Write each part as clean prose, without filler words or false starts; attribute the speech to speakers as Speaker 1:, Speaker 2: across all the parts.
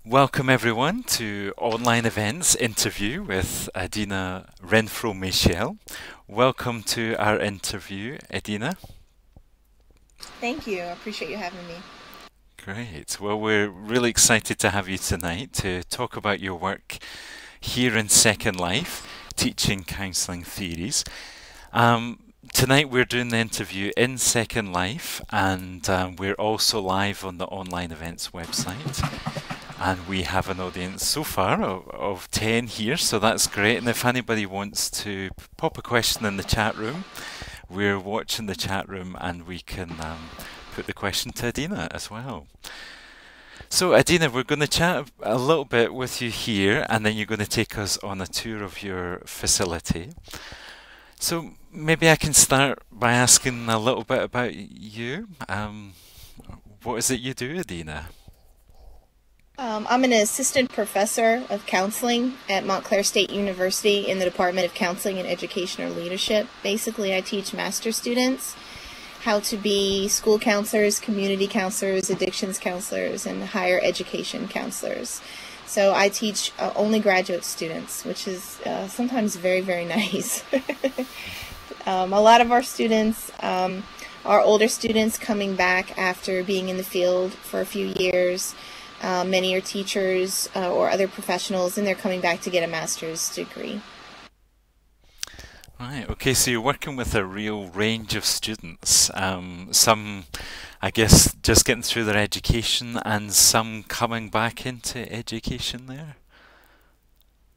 Speaker 1: Welcome everyone to Online Events interview with Edina Renfro-Michel. Welcome to our interview, Edina.
Speaker 2: Thank you. I appreciate you having me.
Speaker 1: Great. Well, we're really excited to have you tonight to talk about your work here in Second Life, teaching counselling theories. Tonight we're doing the interview in Second Life, and we're also live on the Online Events website. And we have an audience so far of 10 here, so that's great. And if anybody wants to pop a question in the chat room, we're watching the chat room and we can put the question to Edina as well. So Edina, we're going to chat a little bit with you here, and then you're going to take us on a tour of your facility. So maybe I can start by asking a little bit about you. What is it you do, Edina?
Speaker 2: I'm an assistant professor of counseling at Montclair State University in the Department of Counseling and Education or Leadership. Basically, I teach master students how to be school counselors, community counselors, addictions counselors, and higher education counselors. So I teach only graduate students, which is sometimes very, very nice. A lot of our students are older students coming back after being in the field for a few years. Many are teachers or other professionals, and they're coming back to get a master's degree.
Speaker 1: Right, okay, so you're working with a real range of students. Some, I guess, just getting through their education, and some coming back into education there.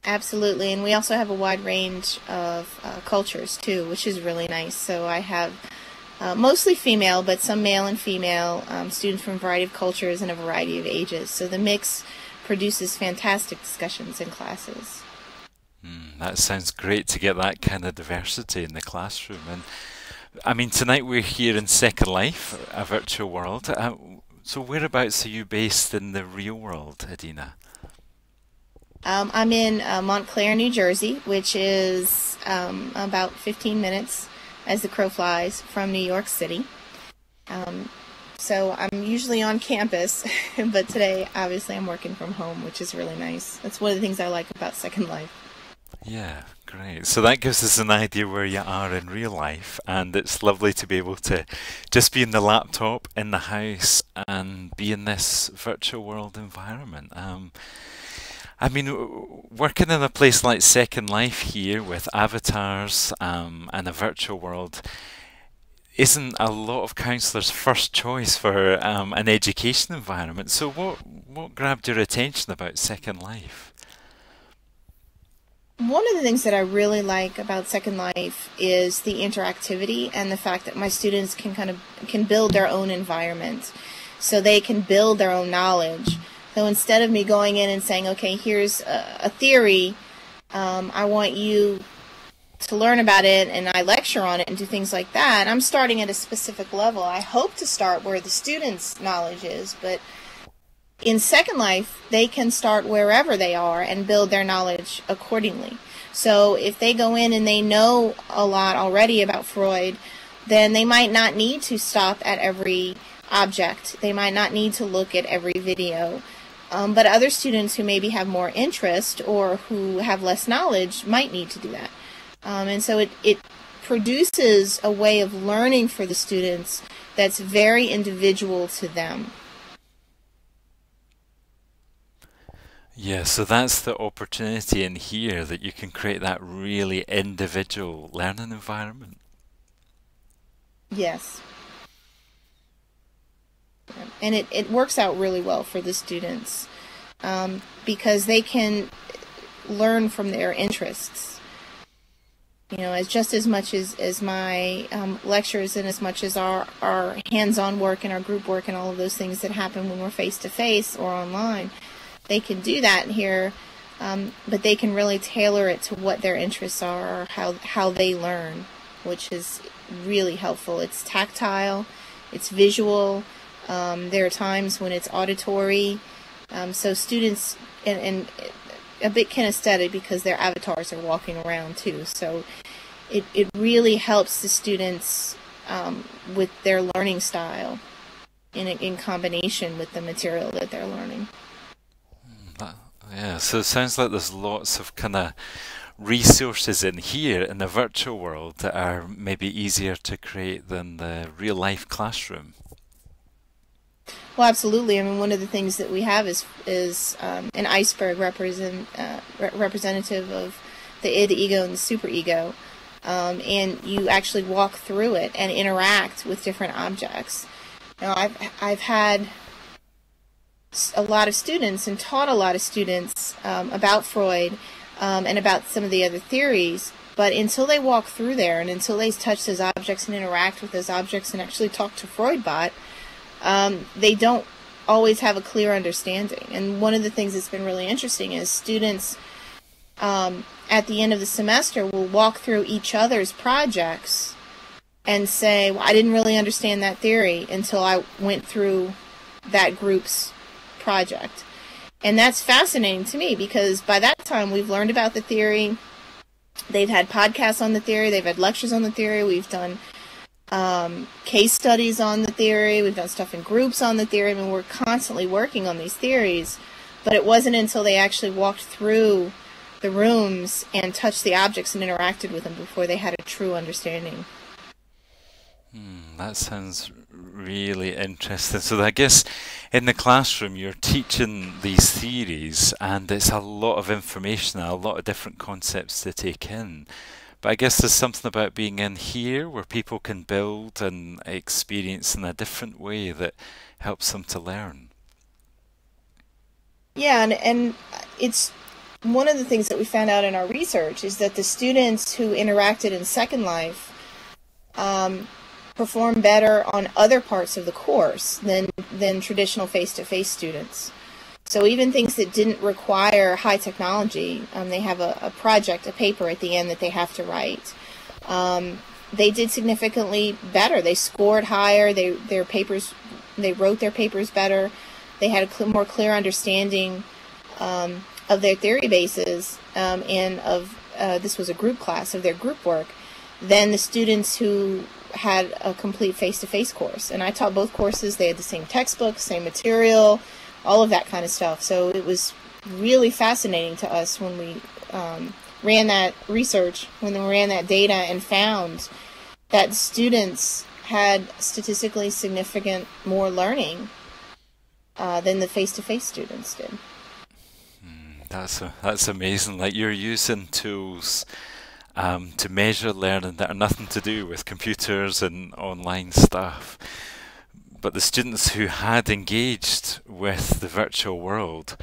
Speaker 2: Absolutely, and we also have a wide range of cultures too, which is really nice. So I have mostly female, but some male and female students from a variety of cultures and a variety of ages. So the mix produces fantastic discussions in classes.
Speaker 1: That sounds great to get that kind of diversity in the classroom. And I mean, tonight we're here in Second Life, a virtual world. So whereabouts are you based in the real world, Edina?
Speaker 2: I'm in Montclair, New Jersey, which is about 15 minutes as the crow flies from New York City. So I'm usually on campus, but today, obviously, I'm working from home, which is really nice. That's one of the things I like about Second Life.
Speaker 1: Yeah, great. So that gives us an idea where you are in real life, and it's lovely to be able to just be in the laptop in the house and be in this virtual world environment. I mean, working in a place like Second Life here with avatars and a virtual world isn't a lot of counsellors' first choice for an education environment. So what grabbed your attention about Second Life?
Speaker 2: One of the things that I really like about Second Life is the interactivity and the fact that my students can build their own environment, so they can build their own knowledge. So instead of me going in and saying, okay, here's a theory, I want you to learn about it, and I lecture on it and do things like that, I'm starting at a specific level. I hope to start where the student's knowledge is, but in Second Life, they can start wherever they are and build their knowledge accordingly. So if they go in and they know a lot already about Freud, then they might not need to stop at every object. They might not need to look at every video. But other students who maybe have more interest or who have less knowledge might need to do that. And so it produces a way of learning for the students that's very individual to them.
Speaker 1: Yeah, so that's the opportunity in here that you can create that really individual learning environment.
Speaker 2: Yes. And it works out really well for the students because they can learn from their interests. You know, as just as much as my lectures and as much as our hands-on work and our group work and all of those things that happen when we're face-to-face or online, they can do that here, but they can really tailor it to what their interests are or how they learn, which is really helpful. It's tactile, it's visual. There are times when it's auditory, so students, and a bit kinesthetic because their avatars are walking around too. So it really helps the students with their learning style in combination with the material that they're learning.
Speaker 1: Yeah, so it sounds like there's lots of kind of resources in here in the virtual world that are maybe easier to create than the real life classroom.
Speaker 2: Well, absolutely. I mean, one of the things that we have is an iceberg representative of the id, ego, and the superego, and you actually walk through it and interact with different objects. Now, I've had a lot of students and taught a lot of students about Freud and about some of the other theories, but until they walk through there and until they touch those objects and interact with those objects and actually talk to Freudbot, they don't always have a clear understanding. And one of the things that's been really interesting is students at the end of the semester will walk through each other's projects and say, well, I didn't really understand that theory until I went through that group's project. And that's fascinating to me because by that time we've learned about the theory, they've had podcasts on the theory, they've had lectures on the theory, we've done case studies on the theory, we've done stuff in groups on the theory. I mean, we're constantly working on these theories, but it wasn't until they actually walked through the rooms and touched the objects and interacted with them before they had a true understanding.
Speaker 1: That sounds really interesting. So I guess in the classroom you're teaching these theories and it's a lot of information, a lot of different concepts to take in. But I guess there's something about being in here where people can build and experience in a different way that helps them to learn.
Speaker 2: Yeah, and it's one of the things that we found out in our research is that the students who interacted in Second Life perform better on other parts of the course than traditional face-to-face students. So even things that didn't require high technology, they have a project, a paper at the end that they have to write. They did significantly better. They scored higher. They wrote their papers better. They had a more clear understanding of their theory bases and of this was a group class of their group work than the students who had a complete face-to-face course. And I taught both courses. They had the same textbook, same material, all of that kind of stuff. So it was really fascinating to us when we ran that research, when we ran that data and found that students had statistically significant more learning than the face-to-face students did.
Speaker 1: That's amazing. Like you're using tools to measure learning that are nothing to do with computers and online stuff. But the students who had engaged with the virtual world,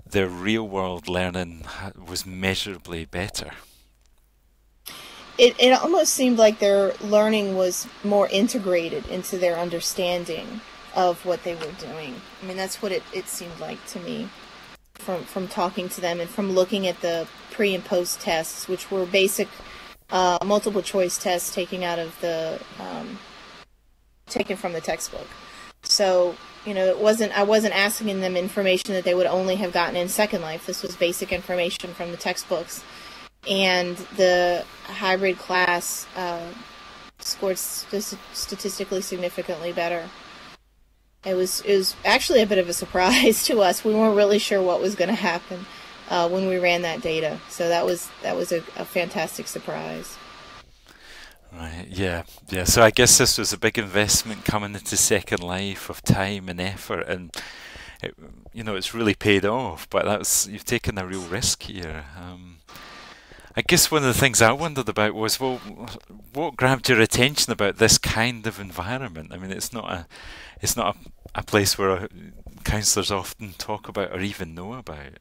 Speaker 1: their real world learning was measurably better.
Speaker 2: It almost seemed like their learning was more integrated into their understanding of what they were doing. I mean, that's what it seemed like to me from talking to them and from looking at the pre and post tests, which were basic multiple choice tests taken from the textbook. So, you know, I wasn't asking them information that they would only have gotten in Second Life. This was basic information from the textbooks. And the hybrid class scored statistically significantly better. It was actually a bit of a surprise to us. We weren't really sure what was going to happen when we ran that data. So that was a fantastic surprise.
Speaker 1: Right, yeah. So I guess this was a big investment coming into Second Life of time and effort, and it's really paid off. But you've taken a real risk here. I guess one of the things I wondered about was, well, what grabbed your attention about this kind of environment? I mean, it's not a place where counsellors often talk about or even know about.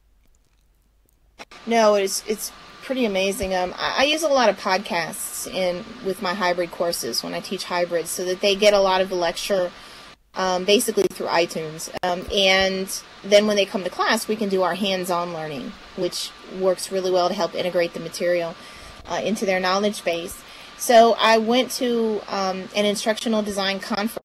Speaker 2: No, it's pretty amazing. I use a lot of podcasts with my hybrid courses when I teach hybrids, so that they get a lot of the lecture basically through iTunes. And then when they come to class, we can do our hands-on learning, which works really well to help integrate the material into their knowledge base. So I went to an instructional design conference